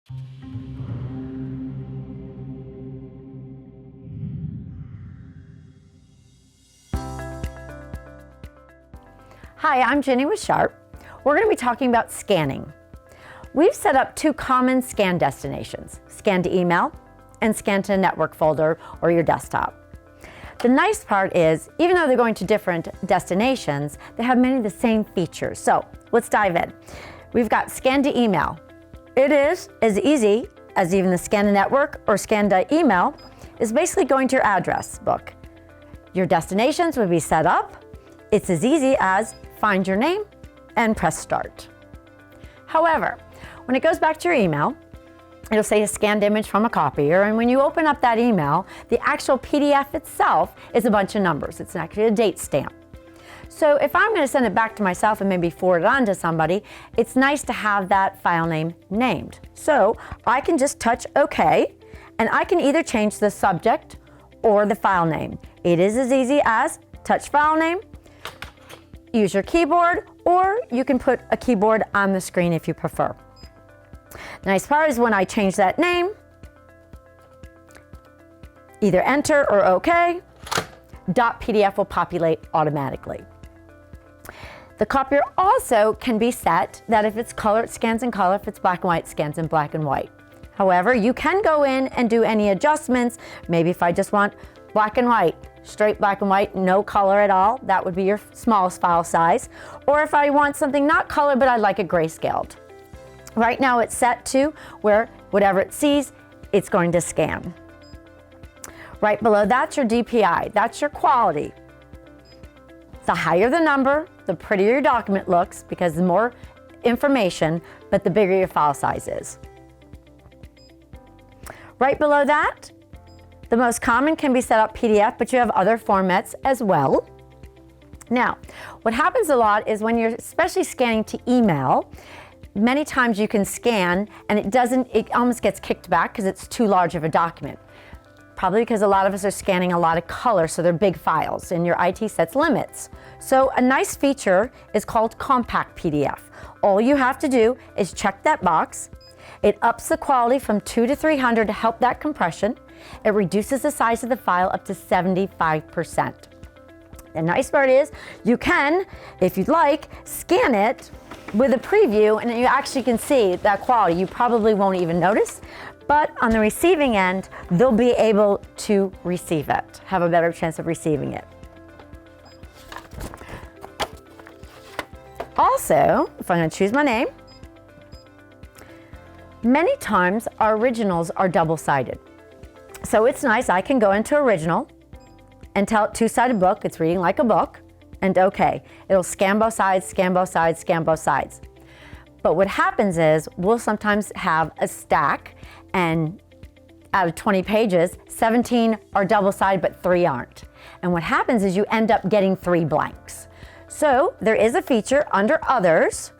Hi, I'm Jenny with Sharp. We're going to be talking about scanning. We've set up two common scan destinations, scan to email and scan to a network folder or your desktop. The nice part is, even though they're going to different destinations, they have many of the same features. So let's dive in. We've got scan to email. It is as easy as even the scan to network or scan to email is basically going to your address book. Your destinations would be set up. It's as easy as find your name and press start. However, when it goes back to your email, it'll say a scanned image from a copier, and when you open up that email, the actual PDF itself is a bunch of numbers. It's actually a date stamp. So if I'm going to send it back to myself and maybe forward it on to somebody, it's nice to have that file name named. So I can just touch OK, and I can either change the subject or the file name. It is as easy as touch file name, use your keyboard, or you can put a keyboard on the screen if you prefer. The nice part is when I change that name, either enter or OK, .pdf will populate automatically. The copier also can be set that if it's color, it scans in color. If it's black and white, it scans in black and white. However, you can go in and do any adjustments. Maybe if I just want black and white, straight black and white, no color at all, that would be your smallest file size. Or if I want something not color, but I like it grayscaled. Right now it's set to where whatever it sees, it's going to scan. Right below that's your DPI, that's your quality. The higher the number, the prettier your document looks because the more information, but the bigger your file size is. Right below that, the most common can be set up PDF, but you have other formats as well. Now, what happens a lot is when you're especially scanning to email, many times you can scan and it almost gets kicked back because it's too large of a document. Probably because a lot of us are scanning a lot of color, so they're big files and your IT sets limits. So a nice feature is called Compact PDF. All you have to do is check that box. It ups the quality from 2 to 300 to help that compression. It reduces the size of the file up to 75%. The nice part is you can, if you'd like, scan it with a preview and you actually can see that quality. You probably won't even notice, but on the receiving end, they'll be able to receive it, have a better chance of receiving it. Also, if I'm going to choose my name, many times our originals are double-sided. So it's nice, I can go into original and tell it two-sided book, it's reading like a book, and OK. It'll scan both sides, scan both sides, scan both sides. But what happens is we'll sometimes have a stack, and out of 20 pages, 17 are double-sided, but 3 aren't. And what happens is you end up getting 3 blanks. So there is a feature under Others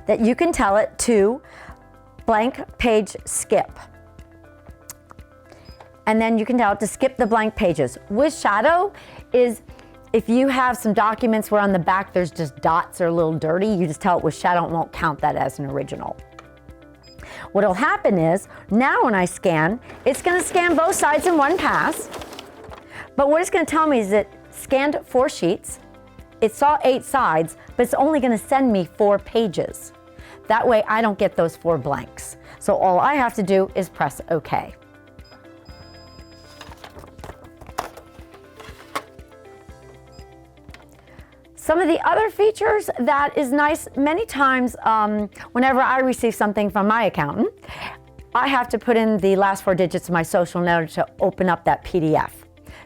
that you can tell it to blank page skip. And then you can tell it to skip the blank pages. With Shadow is if you have some documents where on the back there's just dots or a little dirty, you just tell it with Shadow, it won't count that as an original. What'll happen is, now when I scan, it's gonna scan both sides in one pass, but what it's gonna tell me is it scanned 4 sheets, it saw 8 sides, but it's only gonna send me 4 pages. That way I don't get those 4 blanks. So all I have to do is press OK. Some of the other features that is nice, many times whenever I receive something from my accountant, I have to put in the last 4 digits of my social in order to open up that PDF.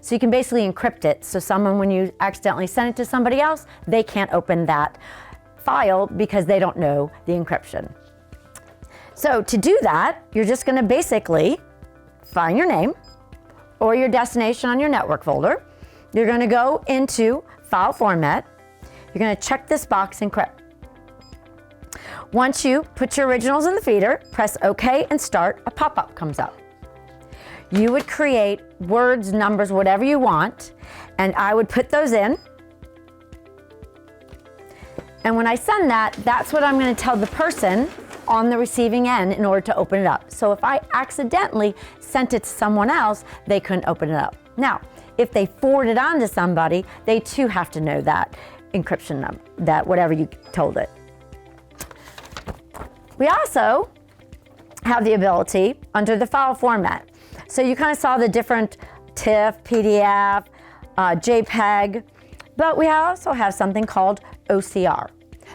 So you can basically encrypt it, so someone, when you accidentally send it to somebody else, they can't open that file because they don't know the encryption. So to do that, you're just going to basically find your name or your destination on your network folder. You're going to go into File Format. You're going to check this box, Encrypt. Once you put your originals in the feeder, press OK and Start, a pop-up comes up. You would create words, numbers, whatever you want, and I would put those in. And when I send that, that's what I'm going to tell the person on the receiving end in order to open it up. So if I accidentally sent it to someone else, they couldn't open it up. Now, if they forward it on to somebody, they too have to know that encryption number, that whatever you told it. We also have the ability under the file format. So you kind of saw the different TIFF, PDF, JPEG, but we also have something called OCR.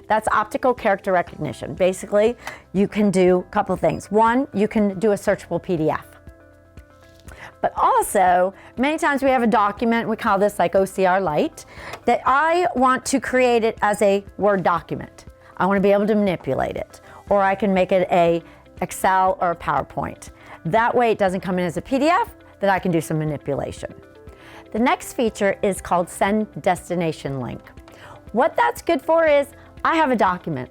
That's optical character recognition. Basically, you can do a couple things. One, you can do a searchable PDF. But also, many times we have a document, we call this like OCR Lite, that I want to create it as a Word document. I want to be able to manipulate it, or I can make it a Excel or a PowerPoint. That way it doesn't come in as a PDF, that I can do some manipulation. The next feature is called Send Destination Link. What that's good for is, I have a document.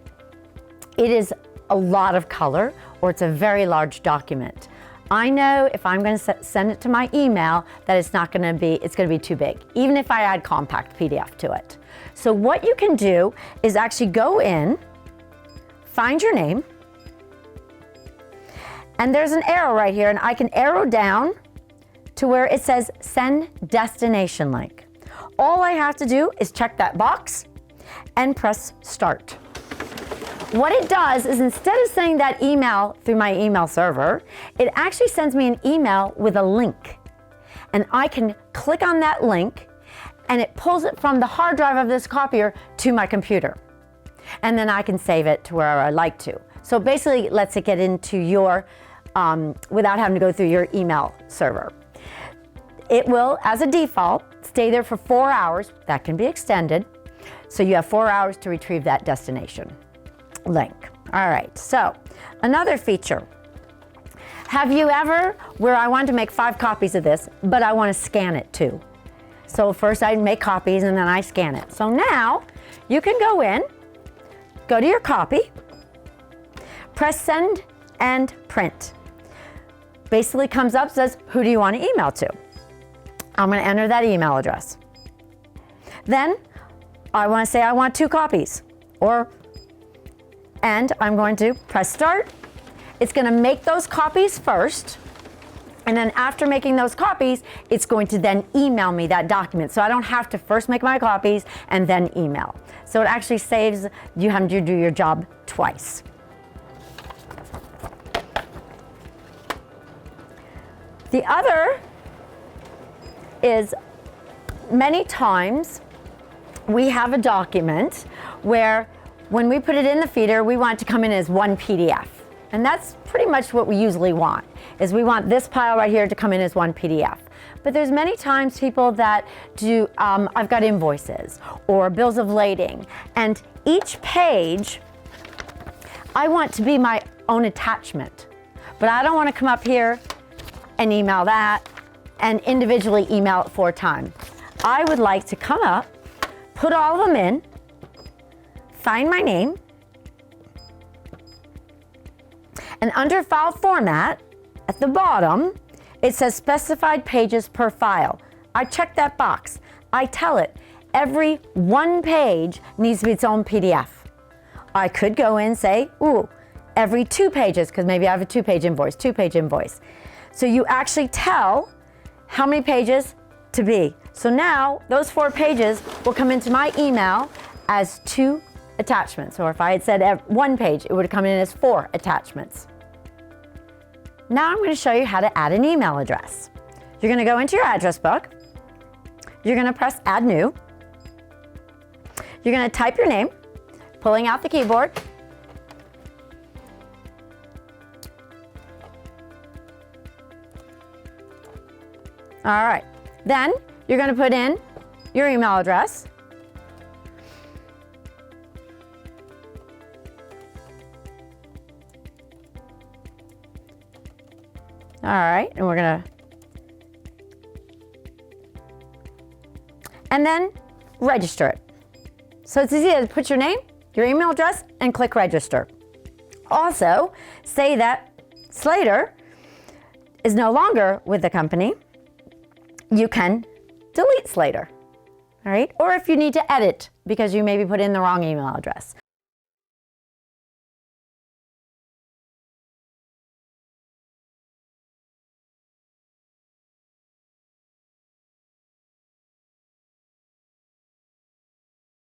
It is a lot of color, or it's a very large document. I know if I'm going to send it to my email that it's going to be too big, even if I add compact PDF to it. So what you can do is actually go in, find your name, and there's an arrow right here, and I can arrow down to where it says Send Destination Link. All I have to do is check that box and press Start. What it does is, instead of sending that email through my email server, it actually sends me an email with a link. And I can click on that link, and it pulls it from the hard drive of this copier to my computer. And then I can save it to wherever I like to. So basically, it lets it get into your, without having to go through your email server. It will, as a default, stay there for 4 hours. That can be extended. So you have 4 hours to retrieve that destination link. All right, so another feature. Have you ever, where I wanted to make 5 copies of this, but I want to scan it too? So first I make copies and then I scan it. So now you can go in, go to your copy, press Send and Print. Basically comes up, says, who do you want to email to? I'm going to enter that email address. Then I want to say I want 2 copies, and I'm going to press Start. It's going to make those copies first, and then after making those copies, it's going to then email me that document. So I don't have to first make my copies and then email. So it actually saves you having to do your job twice. The other is, many times we have a document where when we put it in the feeder, we want it to come in as one PDF. And that's pretty much what we usually want, is we want this pile right here to come in as one PDF. But there's many times people that do, I've got invoices or bills of lading, and each page I want to be my own attachment. But I don't want to come up here and email that and individually email it 4 times. I would like to come up, put all of them in, find my name, and under File Format, at the bottom, it says Specified Pages per File. I check that box. I tell it every 1 page needs to be its own PDF. I could go in and say, ooh, every 2 pages, because maybe I have a 2-page invoice, 2-page invoice. So you actually tell how many pages to be. So now those 4 pages will come into my email as 2 attachments. Or if I had said 1 page, it would have come in as 4 attachments. Now I'm going to show you how to add an email address. You're going to go into your address book. You're going to press Add New. You're going to type your name, pulling out the keyboard. All right, then you're going to put in your email address. All right, and we're going to, and then register it. So it's easy to put your name, your email address, and click register. Also, say that Slater is no longer with the company. You can delete Slater, all right? Or if you need to edit because you maybe put in the wrong email address.